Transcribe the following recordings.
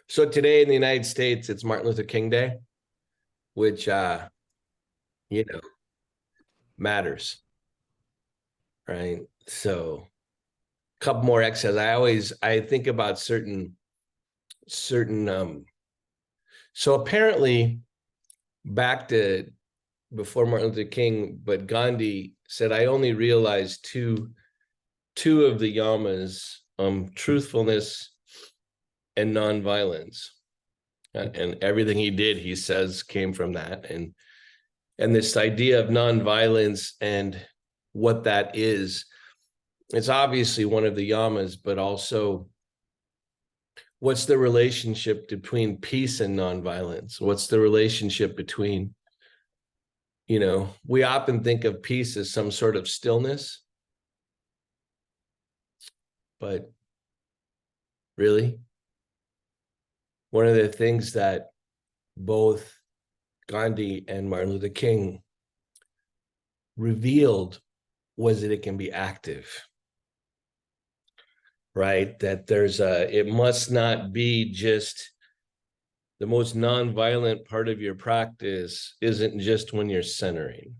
So today in the United States, it's Martin Luther King Day, which you know, matters, right? So a couple more exercises. I think about certain so apparently back to before Martin Luther King, but Gandhi said, I only realized two of the yamas, truthfulness and nonviolence. And everything he did, he says, came from that. And this idea of nonviolence and what that is, it's obviously one of the yamas, but also what's the relationship between peace and nonviolence? What's the relationship between, we often think of peace as some sort of stillness, but really, one of the things that both Gandhi and Martin Luther King revealed was that it can be active, right? That it must not be just the most nonviolent part of your practice isn't just when you're centering,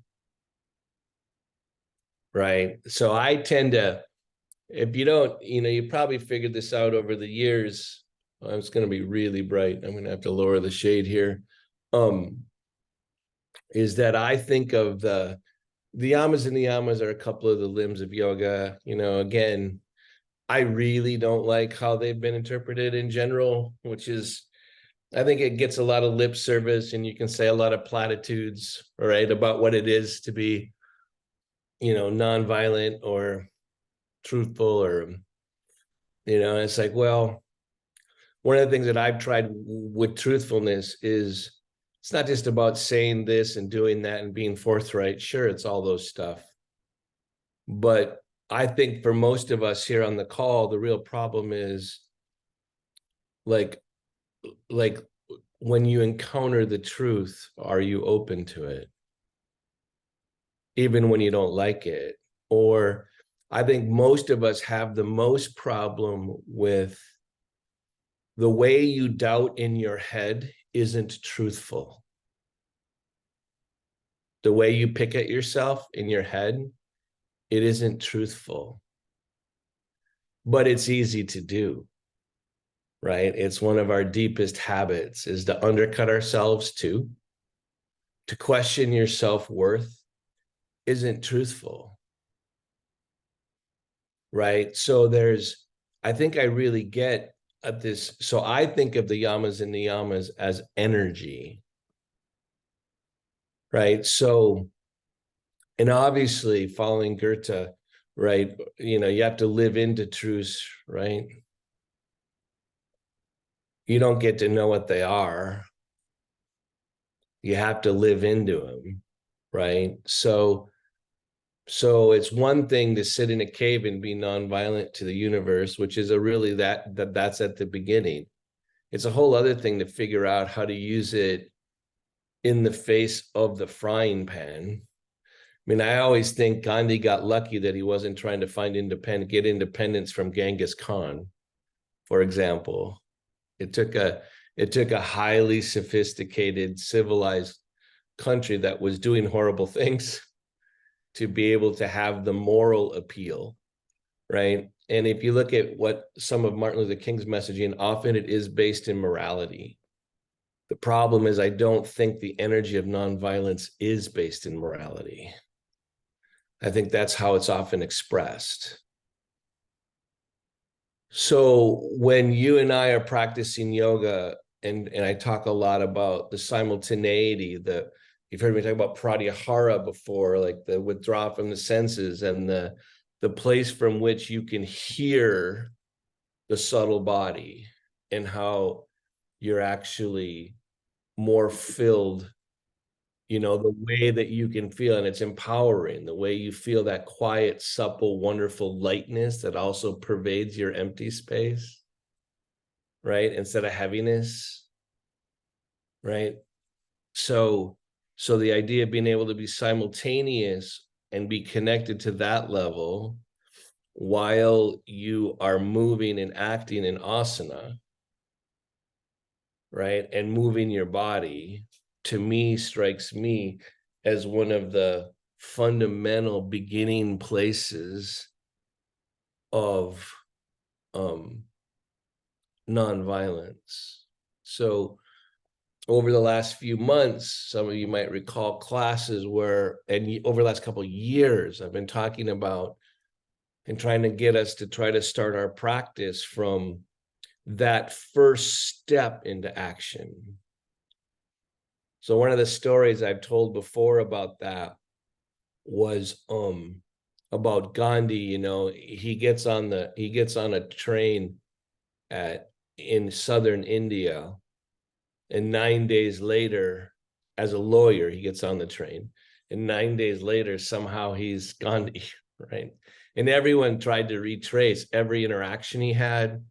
right? So I tend to, if you don't, you probably figured this out over the years. It's going to be really bright. I'm going to have to lower the shade here. Is that I think of the yamas and niyamas are a couple of the limbs of yoga. Again, I really don't like how they've been interpreted in general, which is, I think it gets a lot of lip service and you can say a lot of platitudes, right, about what it is to be, nonviolent or truthful or, it's like, well, one of the things that I've tried with truthfulness is it's not just about saying this and doing that and being forthright. Sure, it's all those stuff. But I think for most of us here on the call, the real problem is like when you encounter the truth, are you open to it? Even when you don't like it? Or I think most of us have the most problem with the way you doubt in your head isn't truthful. The way you pick at yourself in your head, it isn't truthful. But it's easy to do, right? It's one of our deepest habits is to undercut ourselves too. To question your self-worth isn't truthful, right? So I think I really get at this. So I think of the yamas and niyamas as energy, right? So, and obviously following Goethe, right? You have to live into truths, right? You don't get to know what they are. You have to live into them, right? So it's one thing to sit in a cave and be nonviolent to the universe, which is that's at the beginning. It's a whole other thing to figure out how to use it in the face of the frying pan. I mean, I always think Gandhi got lucky that he wasn't trying to get independence from Genghis Khan, for example. It took a highly sophisticated, civilized country that was doing horrible things to be able to have the moral appeal, right? And if you look at what some of Martin Luther King's messaging, often it is based in morality. The problem is I don't think the energy of nonviolence is based in morality. I think that's how it's often expressed. So when you and I are practicing yoga, and I talk a lot about the simultaneity, you've heard me talk about pratyahara before, like the withdrawal from the senses and the place from which you can hear the subtle body and how you're actually more filled, the way that you can feel, and it's empowering, the way you feel that quiet, supple, wonderful lightness that also pervades your empty space, right? Instead of heaviness, right? So the idea of being able to be simultaneous and be connected to that level while you are moving and acting in asana, right? And moving your body, to me, strikes me as one of the fundamental beginning places of nonviolence. So over the last few months, some of you might recall classes where, and over the last couple of years, I've been talking about and trying to get us to try to start our practice from that first step into action. So one of the stories I've told before about that was about Gandhi. You know, he gets on a train in southern India, and 9 days later, as a lawyer, he gets on the train, and 9 days later, somehow he's Gandhi, right? And everyone tried to retrace every interaction he had.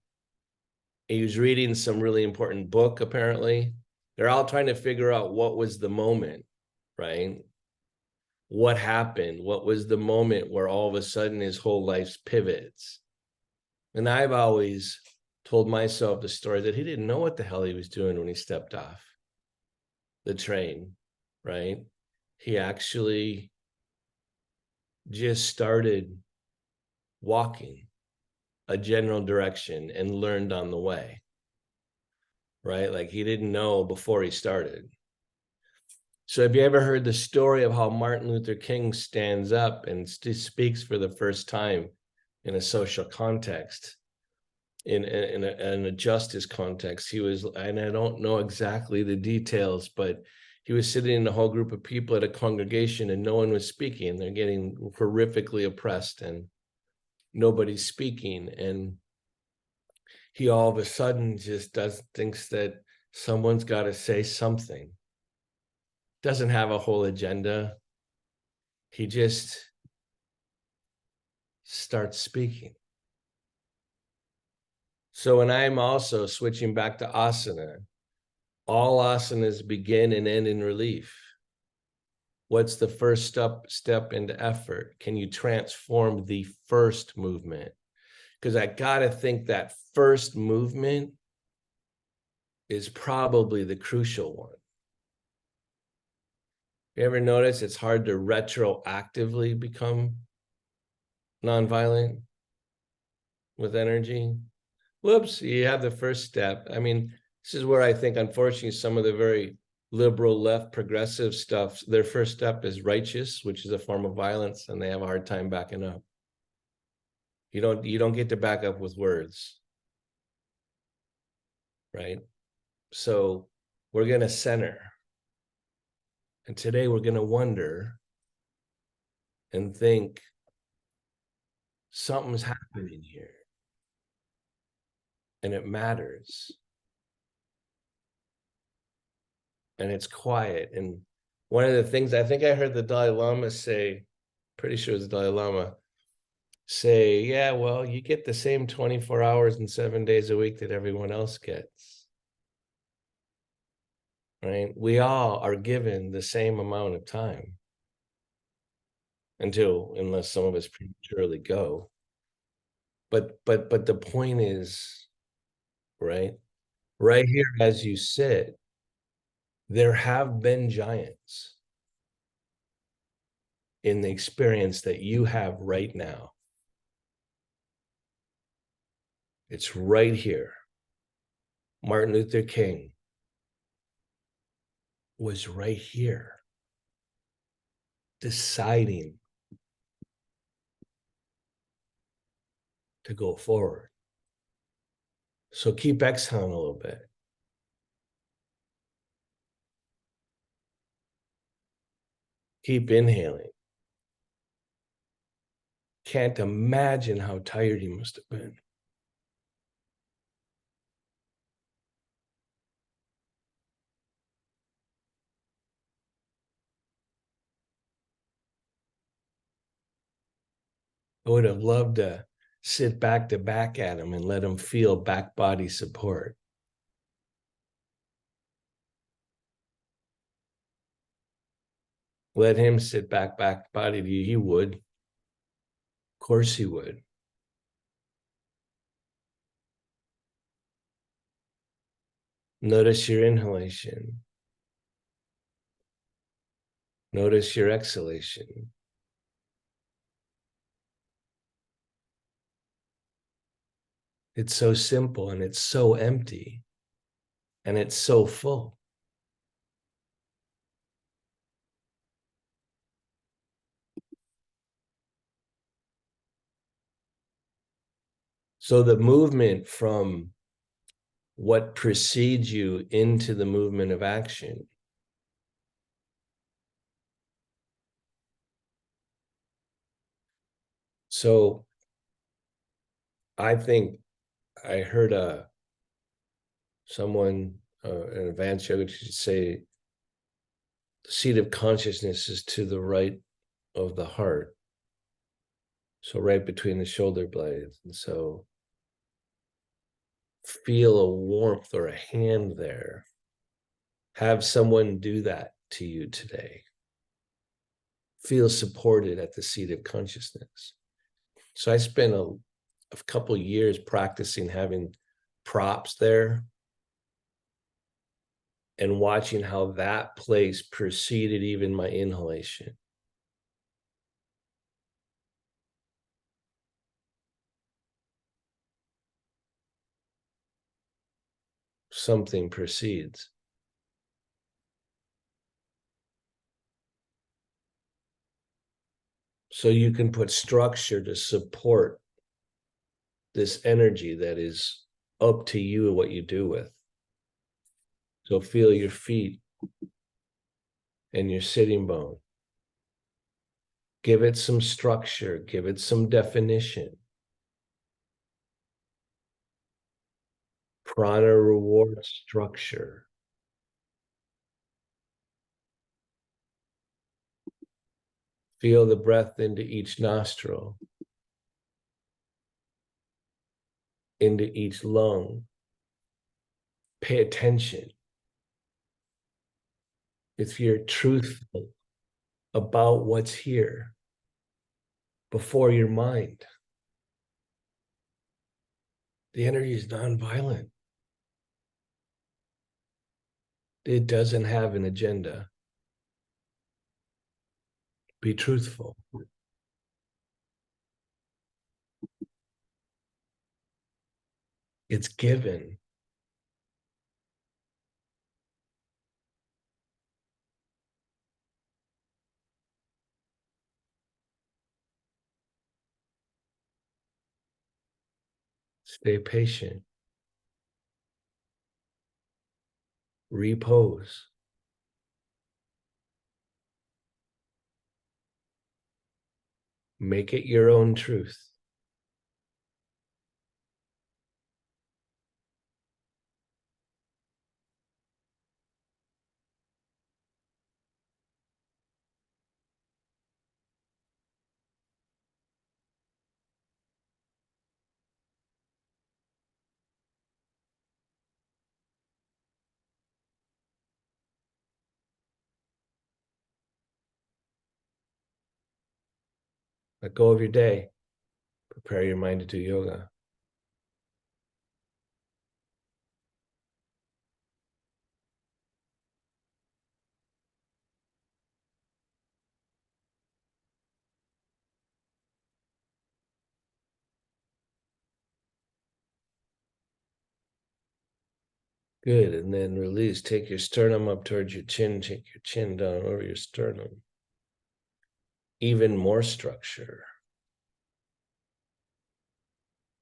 He was reading some really important book, apparently. They're all trying to figure out what was the moment, right? What happened? What was the moment where all of a sudden his whole life pivots? And I've always told myself the story that he didn't know what the hell he was doing when he stepped off the train, right? He actually just started walking a general direction and learned on the way, right? Like he didn't know before he started. So have you ever heard the story of how Martin Luther King stands up and speaks for the first time in a social context, in a justice context? He was, and I don't know exactly the details, but he was sitting in a whole group of people at a congregation and no one was speaking. They're getting horrifically oppressed and nobody's speaking. And he all of a sudden just thinks that someone's got to say something. Doesn't have a whole agenda. He just starts speaking. So when I'm also switching back to asana, all asanas begin and end in relief. What's the first step into effort? Can you transform the first movement? Because I gotta think that first movement is probably the crucial one. You ever notice it's hard to retroactively become nonviolent with energy? Whoops, you have the first step. I mean, this is where I think, unfortunately, some of the very liberal, left, progressive stuff, their first step is righteous, which is a form of violence, and they have a hard time backing up. You don't get to back up with words, right? So we're going to center. And today we're going to wonder and think something's happening here and it matters and it's quiet. And one of the things I think I heard the Dalai Lama say, pretty sure it's the Dalai Lama, say, yeah, well, you get the same 24 hours and 7 days a week that everyone else gets, right? We all are given the same amount of time unless some of us prematurely go. But the point is, right here as you sit, there have been giants in the experience that you have right now. It's right here. Martin Luther King was right here, deciding to go forward. So keep exhaling a little bit. Keep inhaling. Can't imagine how tired he must have been. I would have loved to sit back to back at him and let him feel back body support. Let him sit back body to you. He would. Of course he would. Notice your inhalation. Notice your exhalation. It's so simple and it's so empty and it's so full. So the movement from what precedes you into the movement of action. So I think I heard someone, an advanced yoga teacher, say the seat of consciousness is to the right of the heart. So right between the shoulder blades. And so feel a warmth or a hand there. Have someone do that to you today. Feel supported at the seat of consciousness. So I spent a couple years practicing having props there and watching how that place preceded even my inhalation. Something precedes. So you can put structure to support this energy that is up to you what you do with. So feel your feet and your sitting bone. Give it some structure, give it some definition. Prana rewards structure. Feel the breath into each nostril, into each lung. Pay attention. If you're truthful about what's here before your mind, the energy is nonviolent. It doesn't have an agenda. Be truthful. It's given. Stay patient. Repose. Make it your own truth. Let go of your day. Prepare your mind to do yoga. Good. And then release. Take your sternum up towards your chin. Take your chin down over your sternum. Even more structure.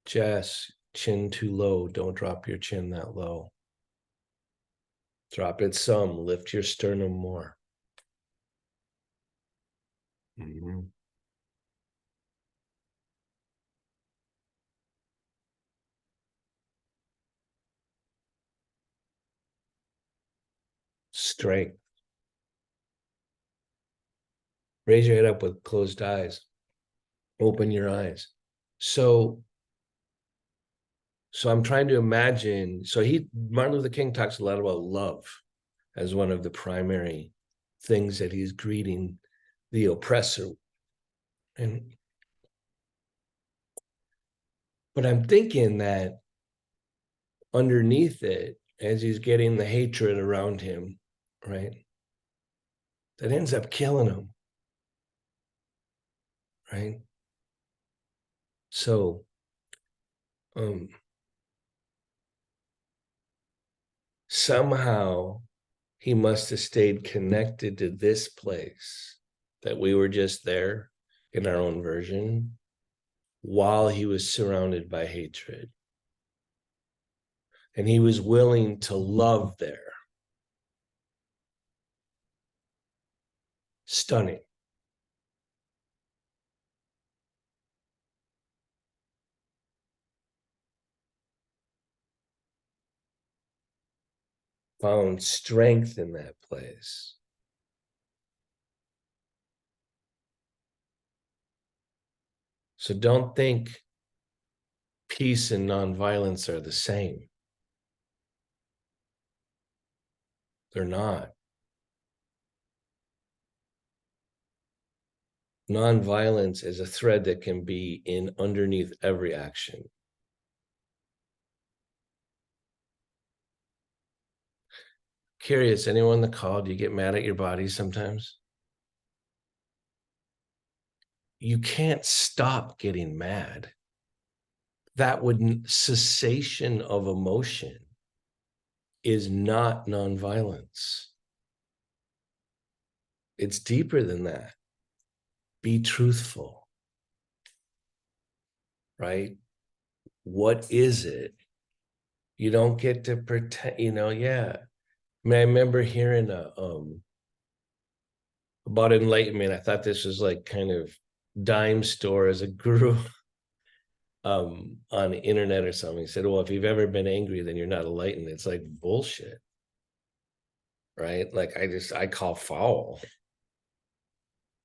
Jess, chin too low. Don't drop your chin that low. Drop it some. Lift your sternum more. Mm-hmm. Strength. Raise your head up with closed eyes. Open your eyes. So I'm trying to imagine. So Martin Luther King talks a lot about love as one of the primary things that he's greeting the oppressor. But I'm thinking that underneath it, as he's getting the hatred around him, right? That ends up killing him, right? So, somehow he must have stayed connected to this place that we were just there in our own version while he was surrounded by hatred. And he was willing to love there. Stunning. Found strength in that place. So don't think peace and nonviolence are the same. They're not. Nonviolence is a thread that can be in underneath every action. Curious, anyone on the call, do you get mad at your body sometimes? You can't stop getting mad. That would cessation of emotion is not nonviolence. It's deeper than that. Be truthful, right? What is it? You don't get to pretend, yeah. I mean, I remember hearing about enlightenment. I thought this was like kind of dime store as a guru on the internet or something. He said, well, if you've ever been angry, then you're not enlightened. It's like bullshit, right? Like I call foul,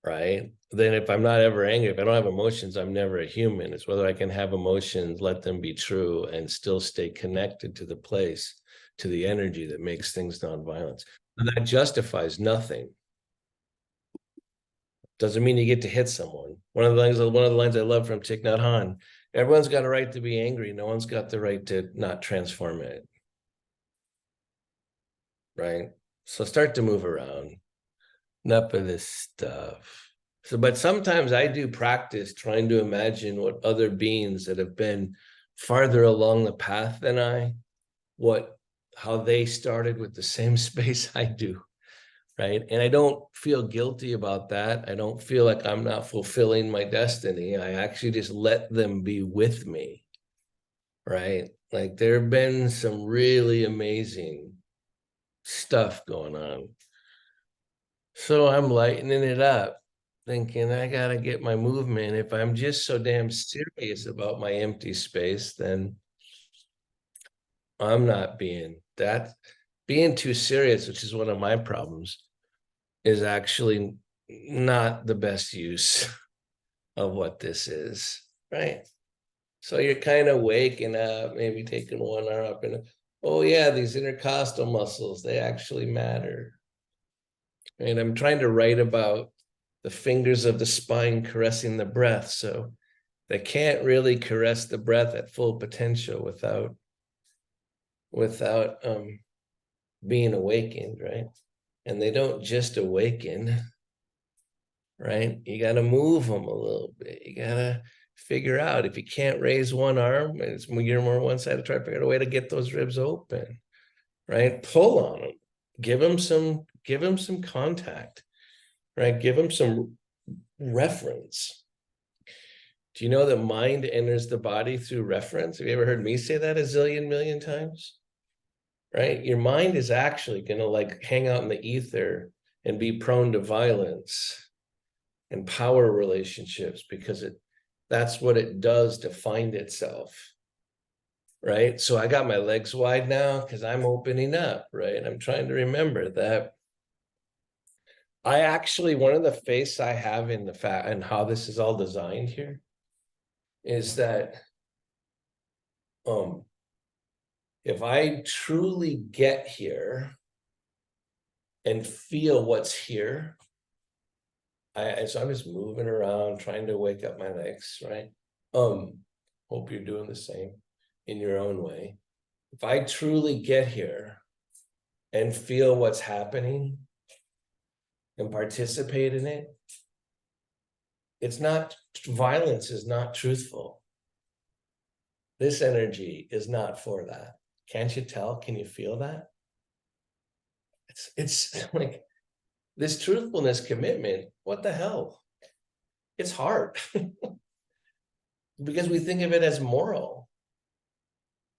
right? Then if I'm not ever angry, if I don't have emotions, I'm never a human. It's whether I can have emotions, let them be true, and still stay connected to the place, to the energy that makes things nonviolence. And that justifies nothing. Doesn't mean you get to hit someone. One of the lines I love from Thich Nhat Hanh: everyone's got a right to be angry. No one's got the right to not transform it. Right? So start to move around. Enough of this stuff. So, but sometimes I do practice trying to imagine what other beings that have been farther along the path than how they started with the same space I do. Right. And I don't feel guilty about that. I don't feel like I'm not fulfilling my destiny. I actually just let them be with me. Right. Like there have been some really amazing stuff going on. So I'm lightening it up, thinking I got to get my movement. If I'm just so damn serious about my empty space, then I'm not being too serious, which is one of my problems, is actually not the best use of what this is, right? So you're kind of waking up, maybe taking one arm up and, oh yeah, these intercostal muscles, they actually matter. And I'm trying to write about the fingers of the spine caressing the breath. So they can't really caress the breath at full potential without being awakened, right? And they don't just awaken, right? You got to move them a little bit. You got to figure out if you can't raise one arm and it's you're more one side, to try to figure out a way to get those ribs open, right? Pull on them, give them some contact, right? Give them some reference. Do you know that mind enters the body through reference? Have you ever heard me say that a zillion million times? Right? Your mind is actually going to like hang out in the ether and be prone to violence and power relationships because that's what it does to find itself. Right? So I got my legs wide now because I'm opening up, right? I'm trying to remember that I actually, one of the faiths I have in the fact and how this is all designed here is that if I truly get here and feel what's here, so I'm just moving around, trying to wake up my legs, right? Hope you're doing the same in your own way. if I truly get here and feel what's happening and participate in it, it's not, violence is not truthful. This energy is not for that. Can't you tell? Can you feel that? It's like this truthfulness commitment. What the hell? It's hard because we think of it as moral.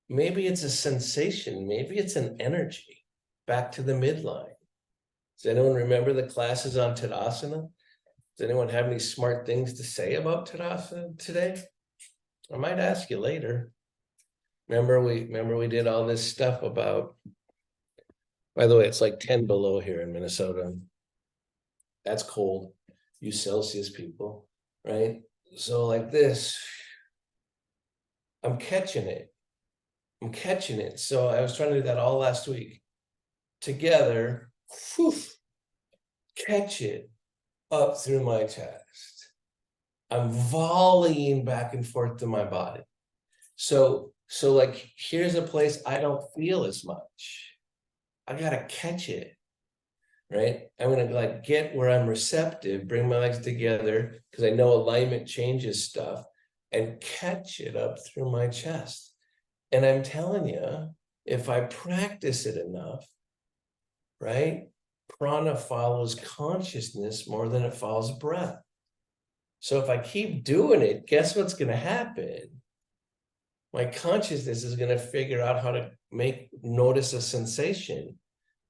Maybe it's a sensation. Maybe it's an energy. Back to the midline. Does anyone remember the classes on Tadasana? Does anyone have any smart things to say about Tadasana today? I might ask you later. Remember we did all this stuff about, by the way, it's like 10 below here in Minnesota. That's cold. You Celsius people, right? So like this, I'm catching it. I'm catching it. So I was trying to do that all last week. Together, whew, catch it up through my chest. I'm volleying back and forth to my body. So like, here's a place I don't feel as much. I gotta catch it, right? I'm gonna like get where I'm receptive, bring my legs together, because I know alignment changes stuff, and catch it up through my chest. And I'm telling you, if I practice it enough, right? Prana follows consciousness more than it follows breath. So if I keep doing it, guess what's gonna happen? My consciousness is going to figure out how to notice a sensation.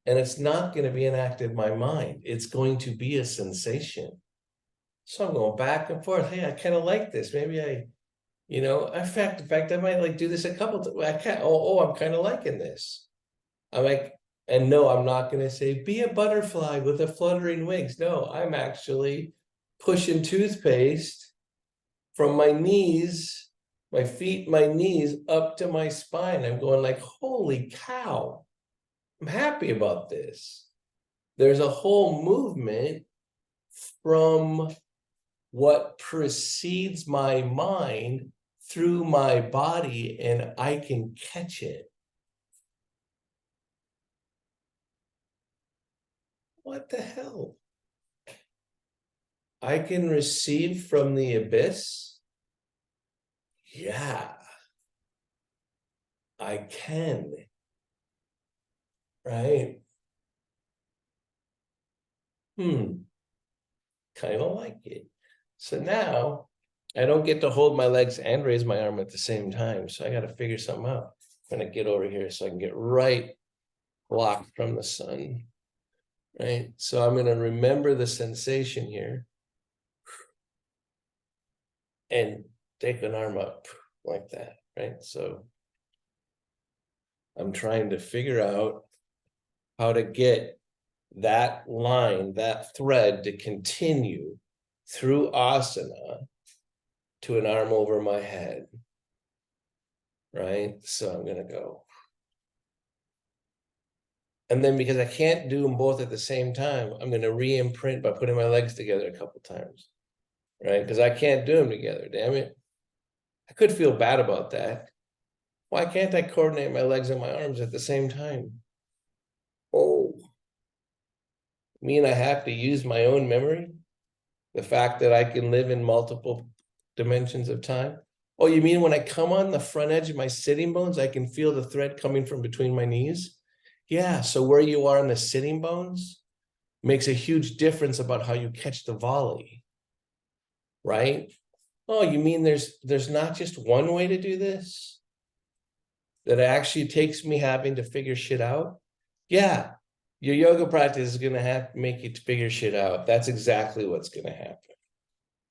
And it's not going to be an act of my mind. It's going to be a sensation. So I'm going back and forth. Hey, I kind of like this. Maybe in fact, I might like do this a couple times. I can't, I'm kind of liking this. I'm like, and no, I'm not going to say, be a butterfly with a fluttering wings. No, I'm actually pushing toothpaste from my knees, my feet, my knees up to my spine. I'm going like, holy cow, I'm happy about this. There's a whole movement from what precedes my mind through my body, and I can catch it. What the hell? I can receive from the abyss? Yeah, I can. Right? Kind of like it. So now I don't get to hold my legs and raise my arm at the same time. So I got to figure something out. I'm going to get over here so I can get right blocked from the sun. Right. So I'm going to remember the sensation here and take an arm up like that. Right. So I'm trying to figure out how to get that line, that thread to continue through asana to an arm over my head. Right? So I'm gonna go. And then because I can't do them both at the same time, I'm gonna re-imprint by putting my legs together a couple times. Right? Because I can't do them together, damn it. I could feel bad about that. Why can't I coordinate my legs and my arms at the same time? Oh, mean I have to use my own memory? The fact that I can live in multiple dimensions of time? Oh, you mean when I come on the front edge of my sitting bones, I can feel the thread coming from between my knees? Yeah, so where you are in the sitting bones makes a huge difference about how you catch the volley, right? Oh, you mean there's not just one way to do this? That actually takes me having to figure shit out? Yeah, your yoga practice is gonna have to make you figure shit out. That's exactly what's gonna happen.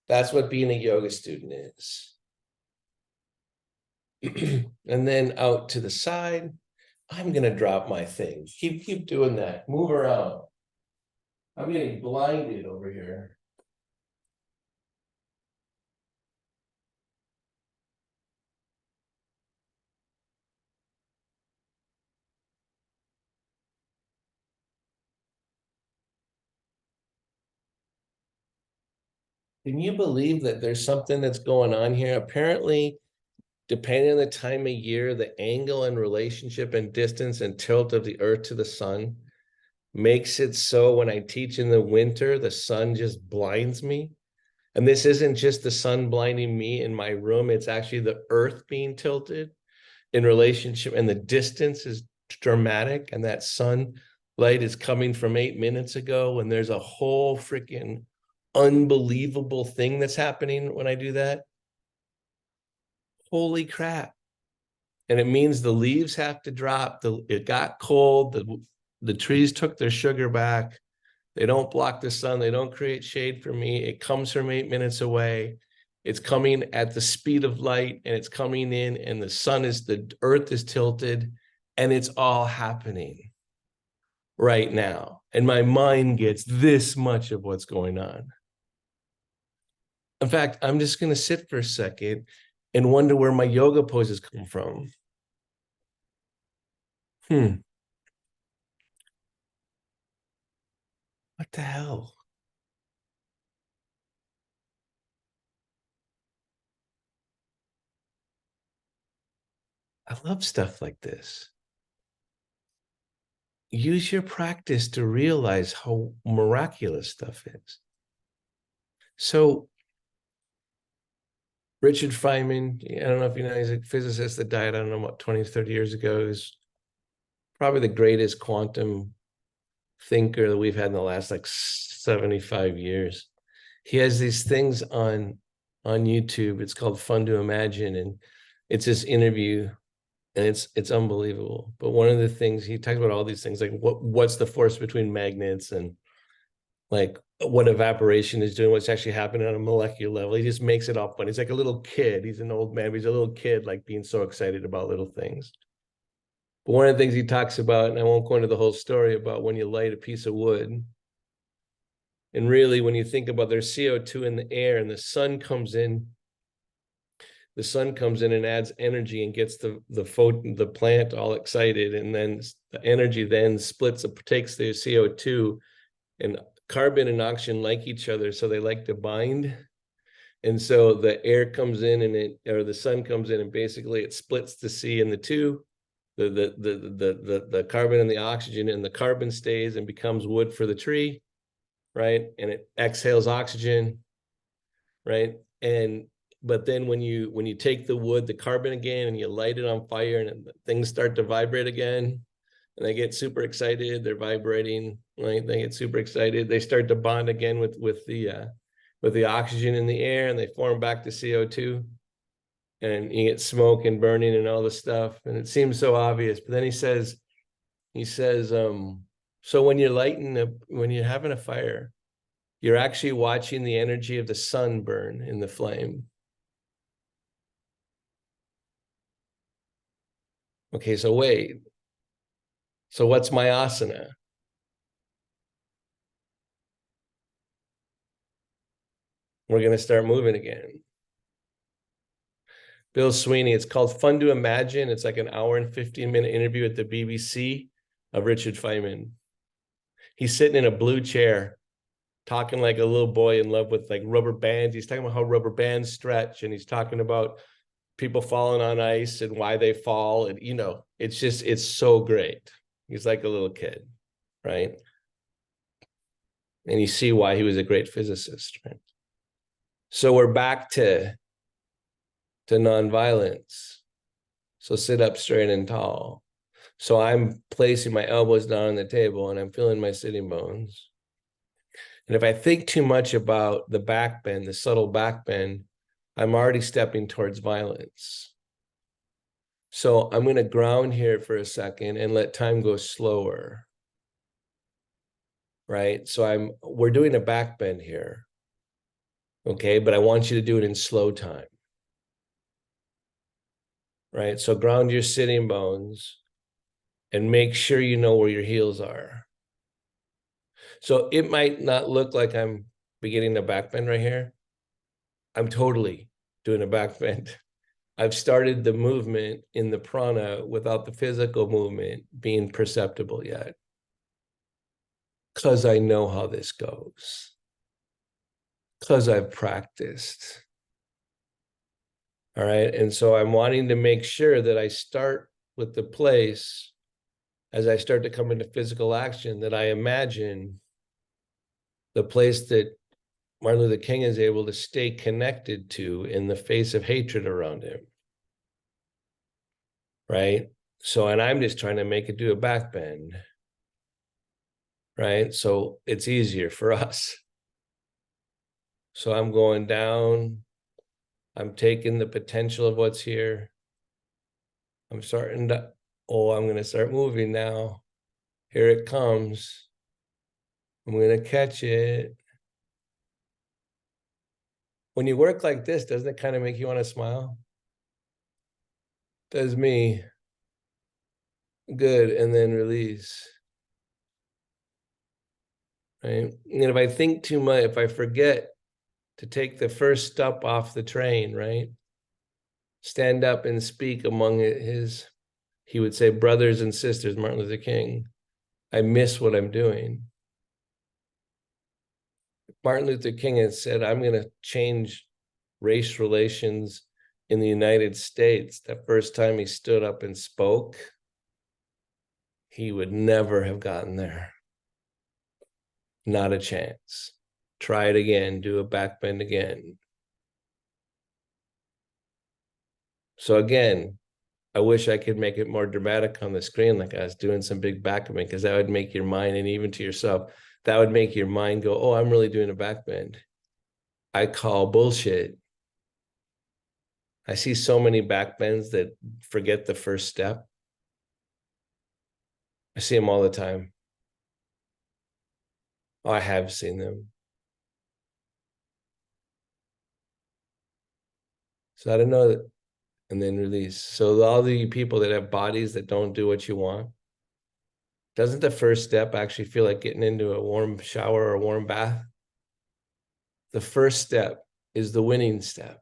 That's what being a yoga student is. And then out to the side, I'm gonna drop my thing. Keep doing that. Move around. I'm getting blinded over here. Can you believe that there's something that's going on here? Apparently, depending on the time of year, the angle and relationship and distance and tilt of the earth to the sun makes it so when I teach in the winter, the sun just blinds me. And this isn't just the sun blinding me in my room, it's actually the earth being tilted in relationship, and the distance is dramatic. And that sunlight is coming from 8 minutes ago, and there's a whole freaking unbelievable thing that's happening when I do that. Holy crap. And it means the leaves have to drop. It got cold. The trees took their sugar back. They don't block the sun. They don't create shade for me. It comes from 8 minutes away. It's coming at the speed of light, and it's coming in, and the earth is tilted, and it's all happening right now. And my mind gets this much of what's going on. In fact, I'm just going to sit for a second and wonder where my yoga poses come from. What the hell? I love stuff like this. Use your practice to realize how miraculous stuff is. So Richard Feynman, I don't know if you know, he's a physicist that died, I don't know, what, 20, 30 years ago. He's probably the greatest quantum thinker that we've had in the last like 75 years. He has these things on YouTube. It's called Fun to Imagine. And it's this interview, and it's unbelievable. But one of the things he talks about, all these things, like what's the force between magnets, and like what evaporation is doing, what's actually happening on a molecular level. He just makes it all fun. He's like a little kid. He's an old man, but he's a little kid, like being so excited about little things. But one of the things he talks about, and I won't go into the whole story, about when you light a piece of wood, and really when you think about there's CO2 in the air, and the sun comes in and adds energy and gets the plant all excited, and then the energy then takes the CO2, and carbon and oxygen like each other, so they like to bind. And so the air comes in, or the sun comes in, and basically it splits the C and the two, the carbon and the oxygen, and the carbon stays and becomes wood for the tree, right? And it exhales oxygen, right? But then when you take the wood, the carbon again, and you light it on fire, and things start to vibrate again, and they get super excited. They're vibrating, right? They get super excited. They start to bond again with the oxygen in the air, and they form back to CO2, and you get smoke and burning and all this stuff. And it seems so obvious, but then he says, so when you're having a fire, you're actually watching the energy of the sun burn in the flame. Okay, so wait. So what's my asana? We're going to start moving again. Bill Sweeney, it's called Fun to Imagine. It's like an hour and 15-minute interview at the BBC of Richard Feynman. He's sitting in a blue chair, talking like a little boy in love with like rubber bands. He's talking about how rubber bands stretch, and he's talking about people falling on ice and why they fall. And, it's so great. He's like a little kid, right? And you see why he was a great physicist, right? So we're back to nonviolence. So sit up straight and tall. So I'm placing my elbows down on the table, and I'm feeling my sitting bones. And if I think too much about the back bend, the subtle back bend, I'm already stepping towards violence. So I'm going to ground here for a second and let time go slower. Right? So we're doing a back bend here. Okay, but I want you to do it in slow time. Right? So ground your sitting bones and make sure you know where your heels are. So it might not look like I'm beginning a back bend right here. I'm totally doing a back bend. I've started the movement in the prana without the physical movement being perceptible yet, because I know how this goes, because I've practiced. All right. And so I'm wanting to make sure that I start with the place as I start to come into physical action, that I imagine the place that Martin Luther King is able to stay connected to in the face of hatred around him. Right. So, and I'm just trying to make it do a back bend. Right. So it's easier for us. So I'm going down. I'm taking the potential of what's here. I'm starting to, oh, I'm going to start moving now. Here it comes. I'm going to catch it. When you work like this, doesn't it kind of make you want to smile? Does me. Good. And then release. Right. And if I think too much, if I forget to take the first step off the train, right? Stand up and speak among his, he would say, brothers and sisters, Martin Luther King. I miss what I'm doing. Martin Luther King had said, I'm going to change race relations in the United States. The first time he stood up and spoke, he would never have gotten there. Not a chance. Try it again, do a back bend again. So again, I wish I could make it more dramatic on the screen, like I was doing some big back bend, because that would make your mind, and even to yourself, that would make your mind go, oh, I'm really doing a back bend. I call bullshit. I see so many back bends that forget the first step. I see them all the time. Oh, I have seen them. So I don't know that, and then release. So all the people that have bodies that don't do what you want, doesn't the first step actually feel like getting into a warm shower or a warm bath? The first step is the winning step,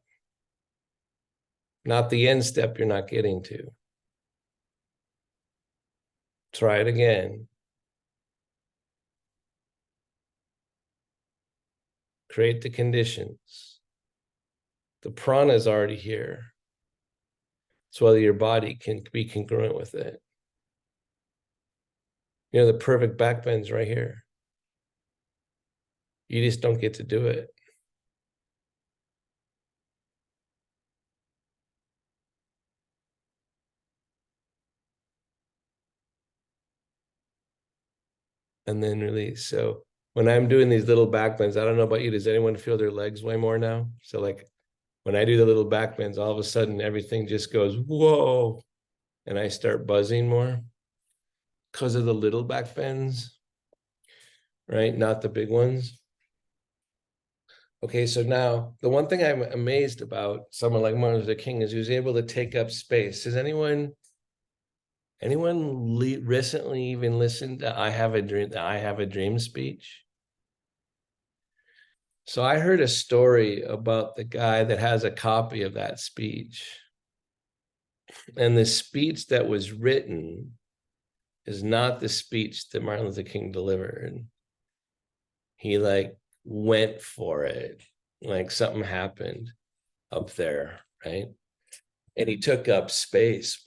not the end step you're not getting to. Try it again. Create the conditions. The prana is already here. It's whether your body can be congruent with it. You know, the perfect back bend's right here. You just don't get to do it. And then release. So when I'm doing these little back bends, I don't know about you, does anyone feel their legs way more now? So like when I do the little back bends, all of a sudden everything just goes, whoa. And I start buzzing more because of the little back bends, right? Not the big ones. Okay, so now the one thing I'm amazed about someone like Martin Luther King is he was able to take up space. Has anyone recently even listened to I Have a Dream, the I Have a Dream speech? So I heard a story about the guy that has a copy of that speech. And the speech that was written is not the speech that Martin Luther King delivered. He like went for it, like something happened up there, right? And he took up space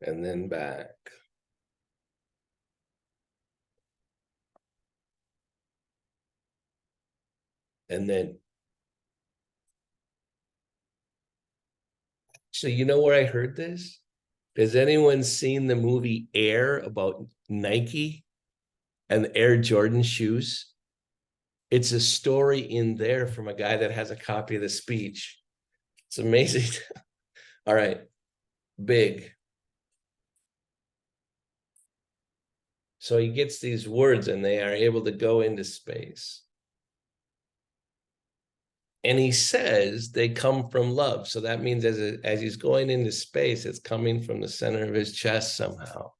and then back. And then, so you know where I heard this? Has anyone seen the movie Air about Nike and Air Jordan shoes? It's a story in there from a guy that has a copy of the speech. It's amazing. All right, big. So he gets these words and they are able to go into space. And he says they come from love. So that means as he's going into space, it's coming from the center of his chest somehow.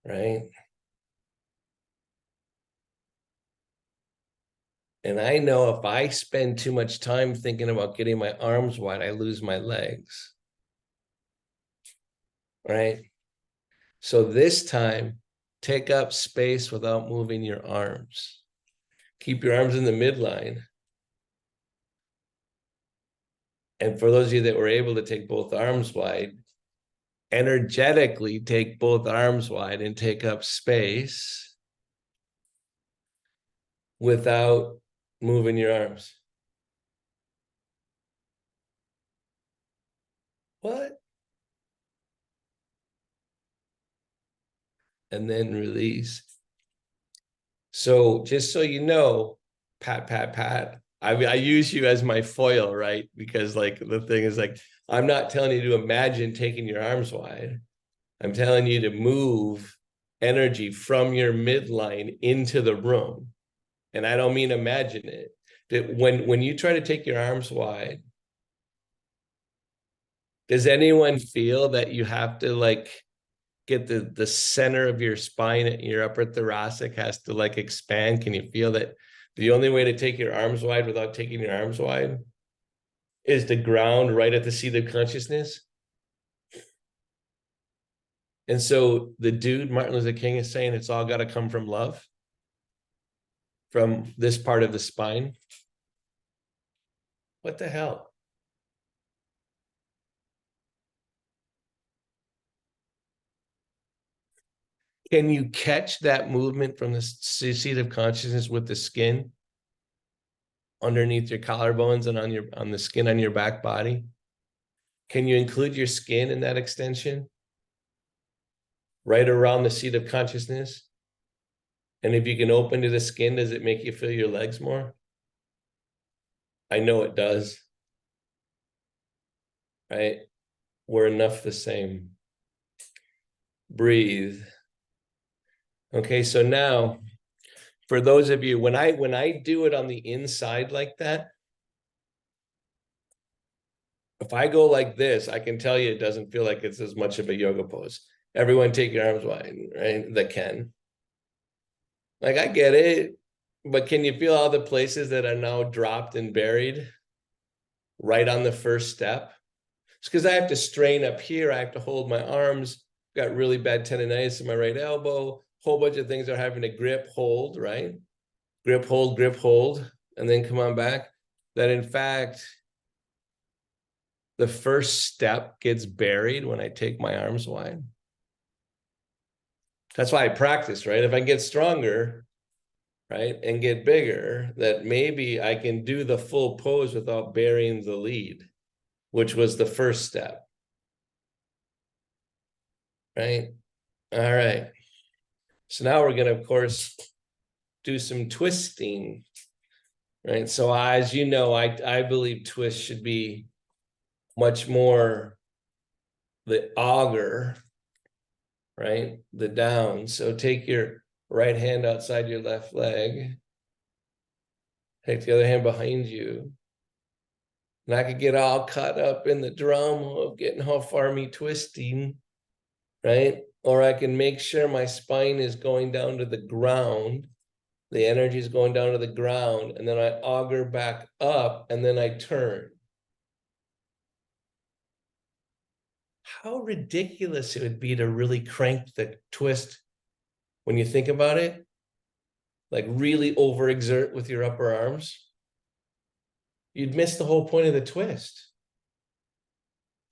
Right? And I know if I spend too much time thinking about getting my arms wide, I lose my legs. right? So this time, take up space without moving your arms. Keep your arms in the midline. And for those of you that were able to take both arms wide, energetically take both arms wide and take up space without moving your arms. What? And then release. So just so you know, pat, pat, pat. I use you as my foil, right? Because like the thing is like, I'm not telling you to imagine taking your arms wide. I'm telling you to move energy from your midline into the room. And I don't mean imagine it. That when you try to take your arms wide, does anyone feel that you have to like get the center of your spine and your upper thoracic has to like expand? Can you feel that the only way to take your arms wide without taking your arms wide is to ground right at the seat of consciousness? And so the dude, Martin Luther King, is saying it's all got to come from love, from this part of the spine. What the hell? Can you catch that movement from the seat of consciousness with the skin underneath your collarbones and on the skin on your back body? Can you include your skin in that extension? Right around the seat of consciousness? And if you can open to the skin, does it make you feel your legs more? I know it does. Right? We're enough the same. Breathe. Okay, so now for those of you, when I do it on the inside like that, if I go like this, I can tell you it doesn't feel like it's as much of a yoga pose. Everyone take your arms wide, right? That can. Like I get it, but can you feel all the places that are now dropped and buried right on the first step? It's because I have to strain up here. I have to hold my arms. Got really bad tendonitis in my right elbow. Whole bunch of things are having to grip, hold, right? Grip, hold, and then come on back. That in fact, the first step gets buried when I take my arms wide. That's why I practice, right? If I get stronger, right, and get bigger, that maybe I can do the full pose without burying the lead, which was the first step, right? All right. So now we're going to, of course, do some twisting, right? So as you know, I believe twist should be much more the auger, right? The down. So take your right hand outside your left leg. Take the other hand behind you. And I could get all caught up in the drama of getting how far me twisting, right? Or I can make sure my spine is going down to the ground. The energy is going down to the ground. And then I auger back up and then I turn. How ridiculous it would be to really crank the twist when you think about it. Like really overexert with your upper arms. You'd miss the whole point of the twist.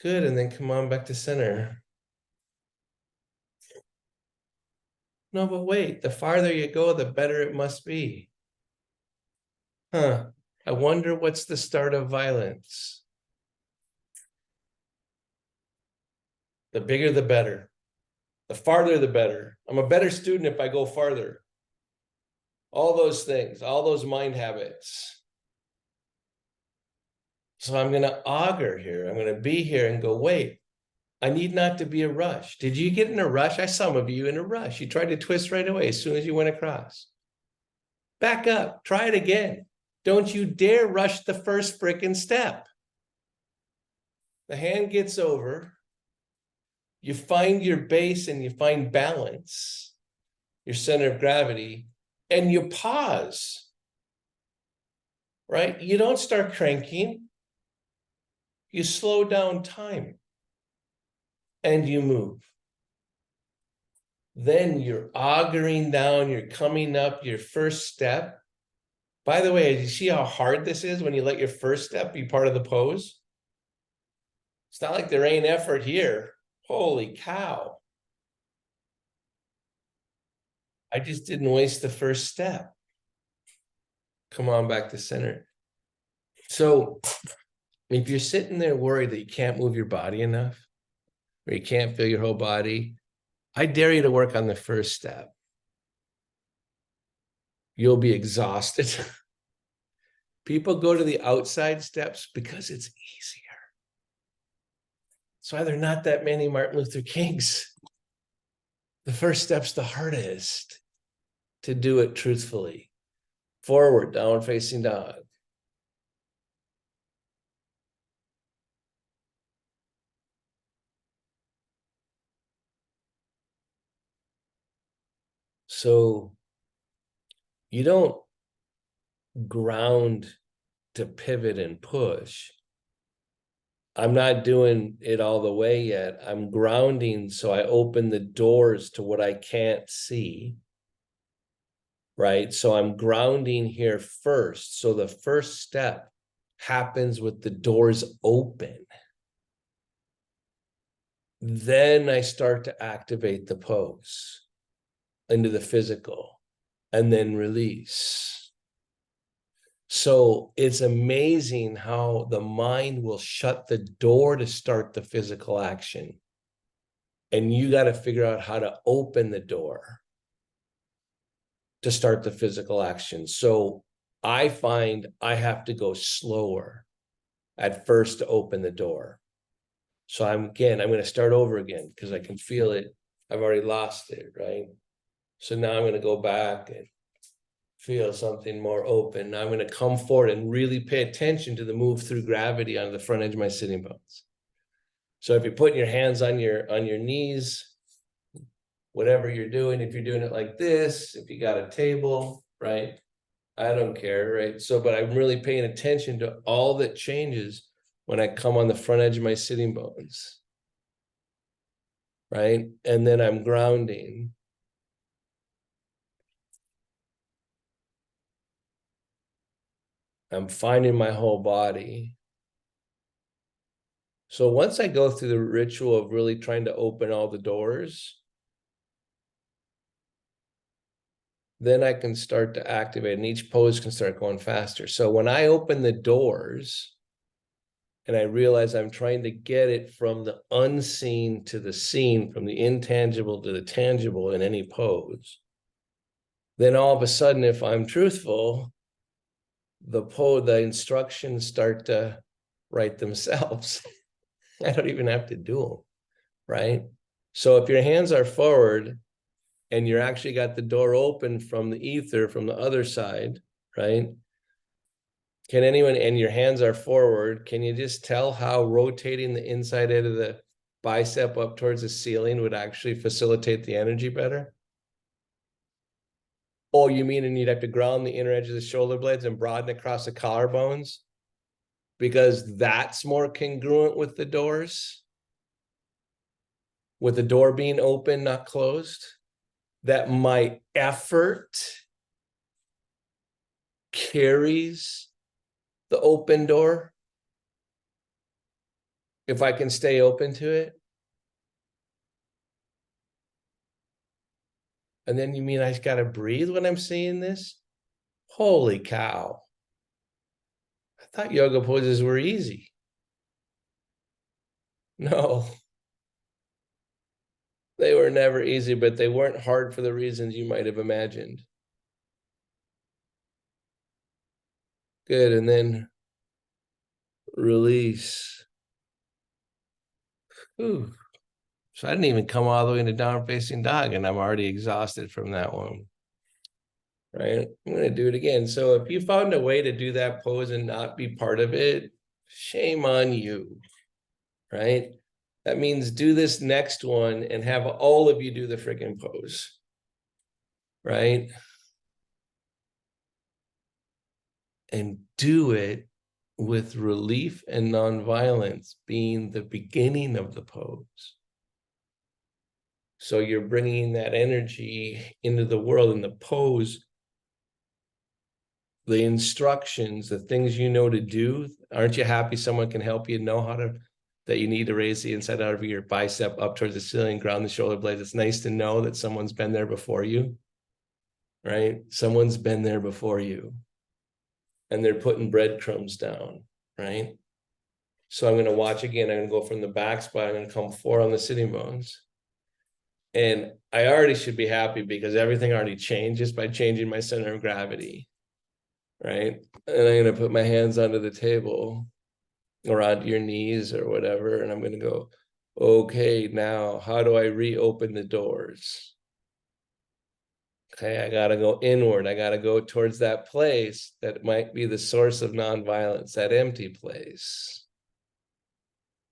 Good, and then come on back to center. No, but wait, the farther you go, the better it must be. Huh, I wonder what's the start of violence. The bigger, the better. The farther, the better. I'm a better student if I go farther. All those things, all those mind habits. So I'm going to auger here. I'm going to be here and go, wait, I need not to be a rush. Did you get in a rush? I saw some of you in a rush. You tried to twist right away as soon as you went across. Back up. Try it again. Don't you dare rush the first frickin' step. The hand gets over. You find your base and you find balance, your center of gravity, and you pause, right? You don't start cranking. You slow down time. and you move. Then you're augering down, you're coming up your first step. By the way, you see how hard this is when you let your first step be part of the pose? It's not like there ain't effort here. Holy cow. I just didn't waste the first step. Come on back to center. So if you're sitting there worried that you can't move your body enough, or you can't feel your whole body, I dare you to work on the first step. You'll be exhausted. People go to the outside steps because it's easier. That's why there are not that many Martin Luther Kings. The first step's the hardest to do it truthfully. Forward, downward facing dog. So you don't ground to pivot and push. I'm not doing it all the way yet. I'm grounding so I open the doors to what I can't see. Right? So I'm grounding here first. So the first step happens with the doors open. Then I start to activate the pose into the physical and then release. So it's amazing how the mind will shut the door to start the physical action. And you got to figure out how to open the door to start the physical action. So I find I have to go slower at first to open the door. So I'm going to start over again because I can feel it. I've already lost it, right? So now I'm going to go back and feel something more open. Now I'm going to come forward and really pay attention to the move through gravity on the front edge of my sitting bones. So if you're putting your hands on your knees, whatever you're doing, if you're doing it like this, if you got a table, right? I don't care, right? So, but I'm really paying attention to all that changes when I come on the front edge of my sitting bones, right? And then I'm grounding. I'm finding my whole body. So once I go through the ritual of really trying to open all the doors, then I can start to activate and each pose can start going faster. So when I open the doors and I realize I'm trying to get it from the unseen to the seen, from the intangible to the tangible in any pose, then all of a sudden, if I'm truthful, the instructions start to write themselves. I don't even have to do them, right? So if your hands are forward and you're actually got the door open from the ether from the other side, right? Can anyone, and your hands are forward, can you just tell how rotating the inside edge of the bicep up towards the ceiling would actually facilitate the energy better? Oh, you mean, and you'd have to ground the inner edge of the shoulder blades and broaden across the collarbones? Because that's more congruent with the doors, with the door being open, not closed. That my effort carries the open door if I can stay open to it. And then you mean I just got to breathe when I'm seeing this? Holy cow. I thought yoga poses were easy. No, they were never easy, but they weren't hard for the reasons you might have imagined. Good. And then release. Ooh. So I didn't even come all the way into downward facing dog, and I'm already exhausted from that one. Right? I'm going to do it again. So if you found a way to do that pose and not be part of it, shame on you. Right? That means do this next one and have all of you do the freaking pose. Right? And do it with relief and nonviolence being the beginning of the pose. So you're bringing that energy into the world in the pose. The instructions, the things you know to do. Aren't you happy someone can help you know how to, that you need to raise the inside out of your bicep up towards the ceiling, ground the shoulder blades? It's nice to know that someone's been there before you, right? Someone's been there before you and they're putting breadcrumbs down, right? So I'm going to watch again. I'm going to go from the back spine. I'm going to come forward on the sitting bones. And I already should be happy because everything already changes by changing my center of gravity, right? And I'm going to put my hands under the table or onto your knees or whatever. And I'm going to go, okay, now how do I reopen the doors? Okay, I got to go inward. I got to go towards that place that might be the source of nonviolence, that empty place.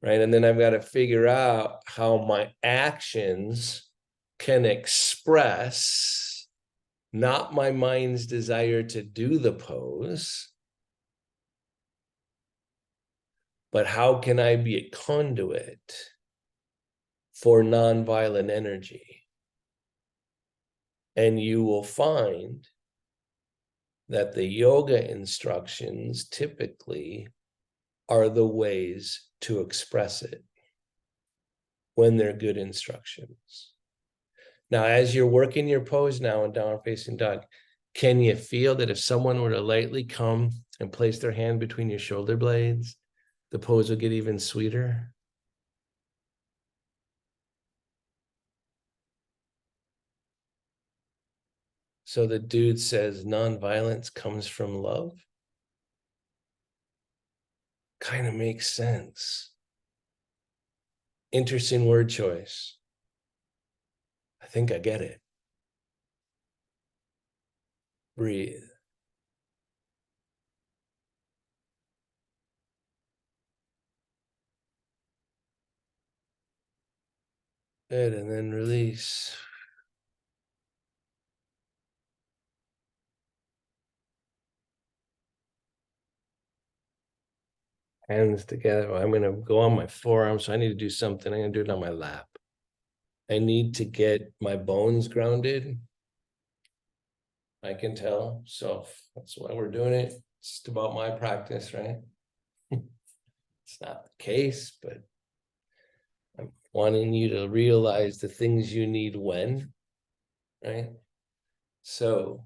Right. And then I've got to figure out how my actions can express not my mind's desire to do the pose, but how can I be a conduit for nonviolent energy? And you will find that the yoga instructions typically are the ways to express it when they're good instructions. Now, as you're working your pose now in downward facing dog, can you feel that if someone were to lightly come and place their hand between your shoulder blades, the pose will get even sweeter? So the dude says nonviolence comes from love. Kind of makes sense. Interesting word choice. I think I get it. Breathe. Good, and then release. Hands together. I'm going to go on my forearm, so I need to do something. I'm going to do it on my lap. I need to get my bones grounded. I can tell. So that's why we're doing it. It's just about my practice, right? It's not the case, but I'm wanting you to realize the things you need when, right? So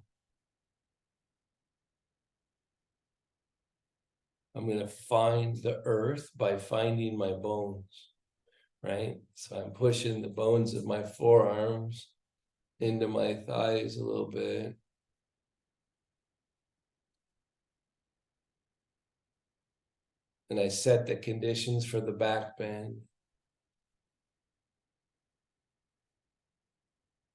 I'm going to find the earth by finding my bones, right? So I'm pushing the bones of my forearms into my thighs a little bit. And I set the conditions for the back bend.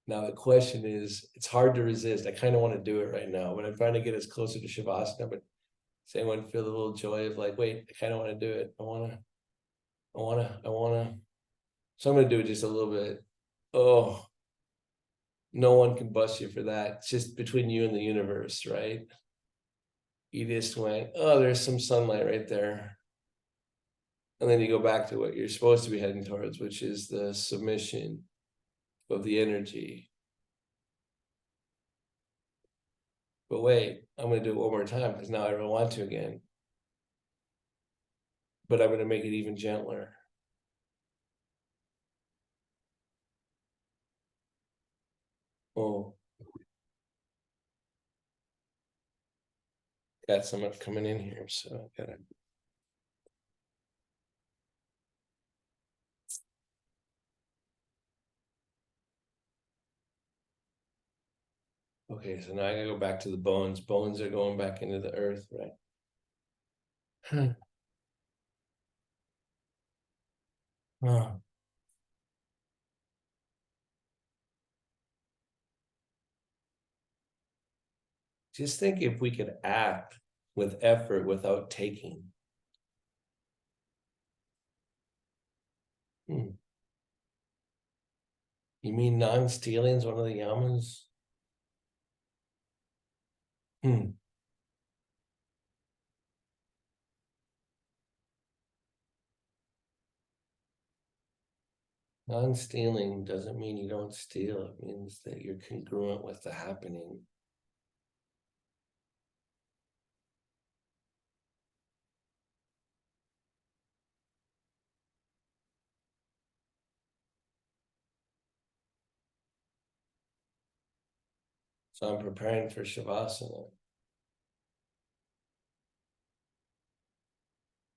Now the question is, it's hard to resist. I kind of want to do it right now, but I'm trying to get as closer to Shavasana. But does anyone feel a little joy of like, wait, I kind of want to do it. I want to. So I'm going to do it just a little bit. Oh, no one can bust you for that. It's just between you and the universe, right? You just went, oh, there's some sunlight right there. And then you go back to what you're supposed to be heading towards, which is the submission of the energy. But wait, I'm going to do it one more time because now I don't want to again. But I'm going to make it even gentler. Oh, got someone coming in here, so I gotta. Okay, so now I gotta go back to the bones. Bones are going back into the earth, right? Oh. Just think if we could act with effort without taking. Hmm. You mean non-stealing is one of the yamas? Hmm. Non-stealing doesn't mean you don't steal. It means that you're congruent with the happening. So I'm preparing for Shavasana.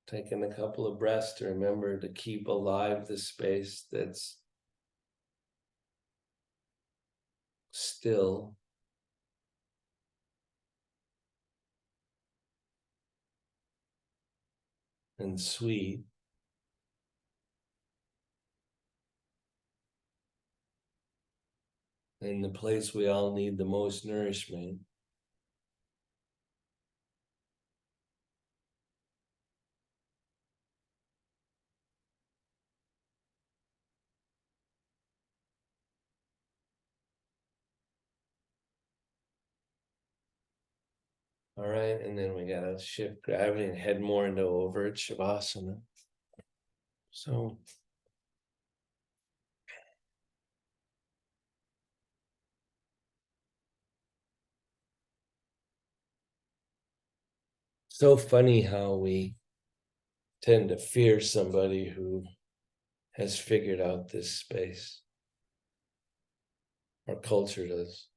Taking a couple of breaths to remember to keep alive the space that's still and sweet. In the place we all need the most nourishment. All right, and then we gotta shift gravity and head more into overt Shavasana. So funny how we tend to fear somebody who has figured out this space. Our culture does.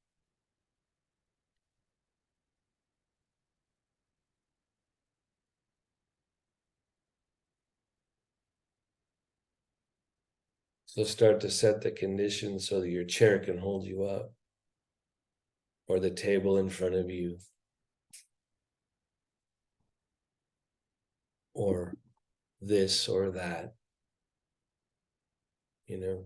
So start to set the conditions so that your chair can hold you up, or the table in front of you, or this or that, you know.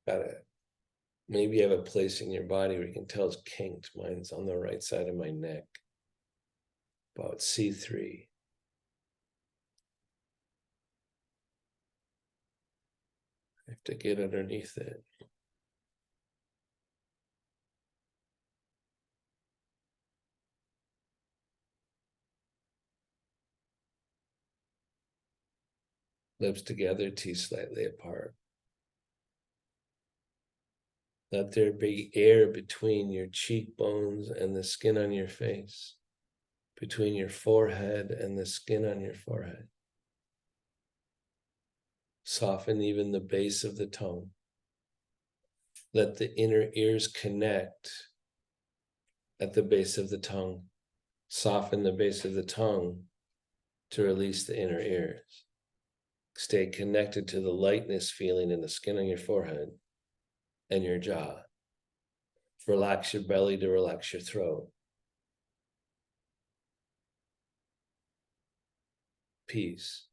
Gotta maybe you have a place in your body where you can tell it's kinked. Mine's on the right side of my neck, about C3. I have to get underneath it. Lips together, teeth slightly apart. Let there be air between your cheekbones and the skin on your face, between your forehead and the skin on your forehead. Soften even the base of the tongue. Let the inner ears connect at the base of the tongue. Soften the base of the tongue to release the inner ears. Stay connected to the lightness feeling in the skin on your forehead and your jaw. Relax your belly to relax your throat. Peace.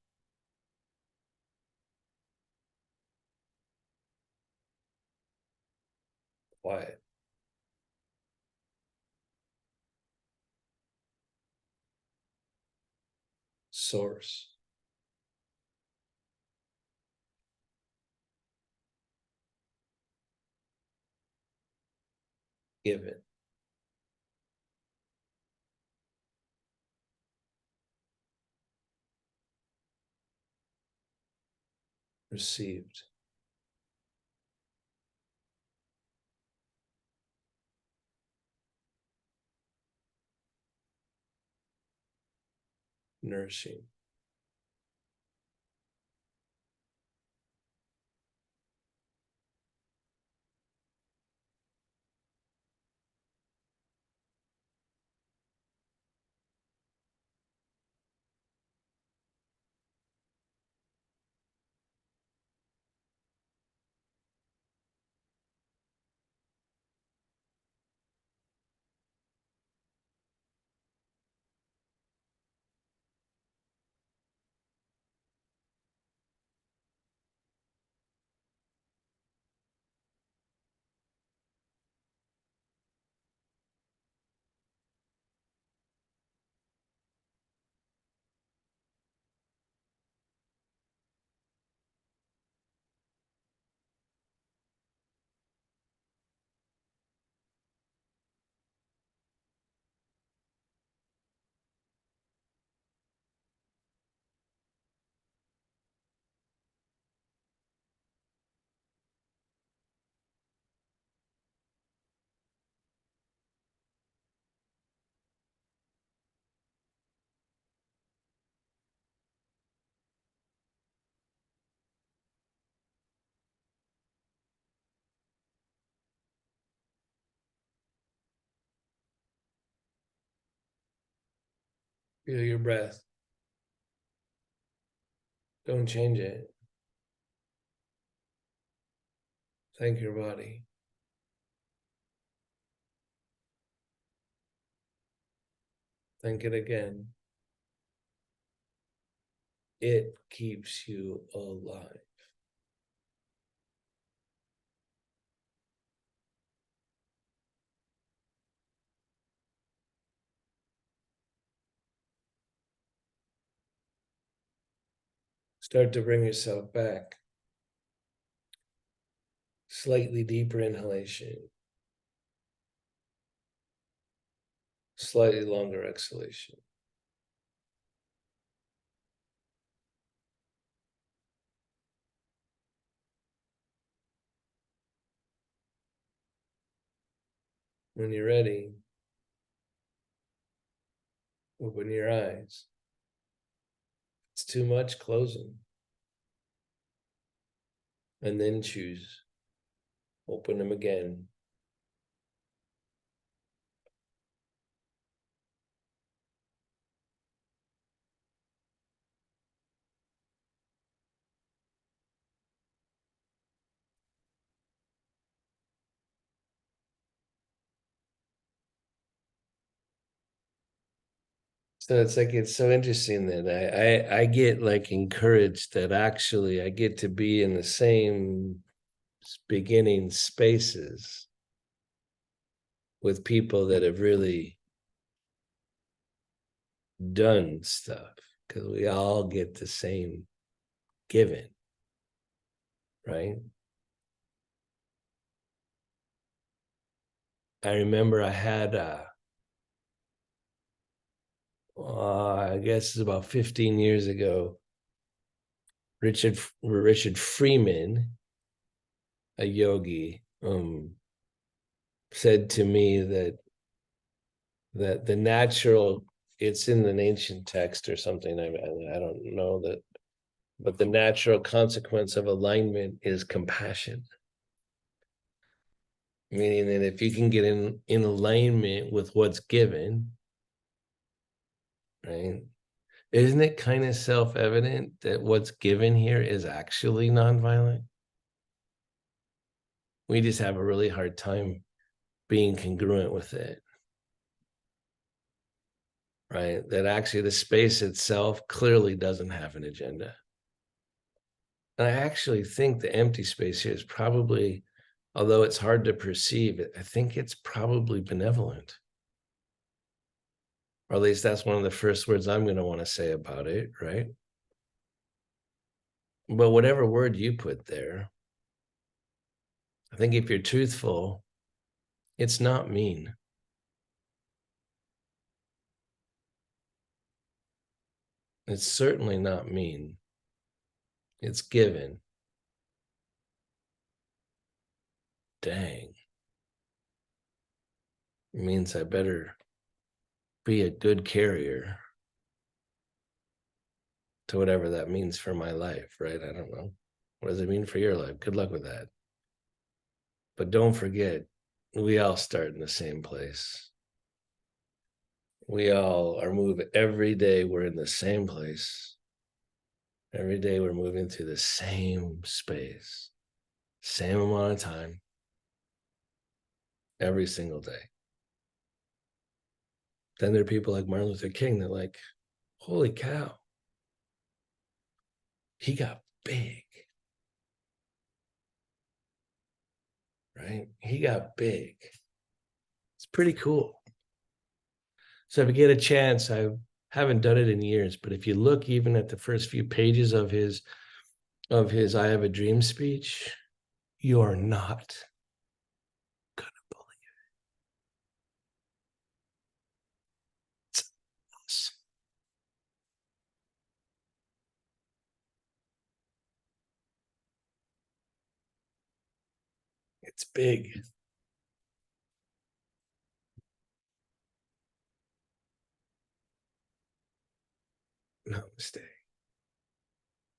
Quiet. Source. Give it. Received. Nourishing. Feel your breath. Don't change it. Thank your body. Thank it again. It keeps you alive. Start to bring yourself back. Slightly deeper inhalation. Slightly longer exhalation. When you're ready, open your eyes. It's too much, close them. And then choose. Open them again. So it's like, it's so interesting that I get like encouraged that actually I get to be in the same beginning spaces with people that have really done stuff, because we all get the same given, right? I remember I had I guess it's about 15 years ago, Richard Freeman, a yogi, said to me that the natural, it's in an ancient text or something, I don't know that, but the natural consequence of alignment is compassion. Meaning that if you can get in alignment with what's given, right? Isn't it kind of self-evident that what's given here is actually nonviolent? We just have a really hard time being congruent with it, right? That actually the space itself clearly doesn't have an agenda. And I actually think the empty space here is probably, although it's hard to perceive, I think it's probably benevolent. Or at least that's one of the first words I'm going to want to say about it, right? But whatever word you put there, I think if you're truthful, it's not mean. It's certainly not mean. It's given. Dang. It means I better be a good carrier to whatever that means for my life, right? I don't know. What does it mean for your life? Good luck with that. But don't forget, we all start in the same place. We all are moving every day. We're in the same place. Every day we're moving through the same space, same amount of time, every single day. Then there are people like Martin Luther King that like, holy cow, he got big, right? He got big. It's pretty cool. So if you get a chance, I haven't done it in years, but if you look even at the first few pages of his I Have a Dream speech, you're not gonna believe it. It's awesome. It's big. Namaste.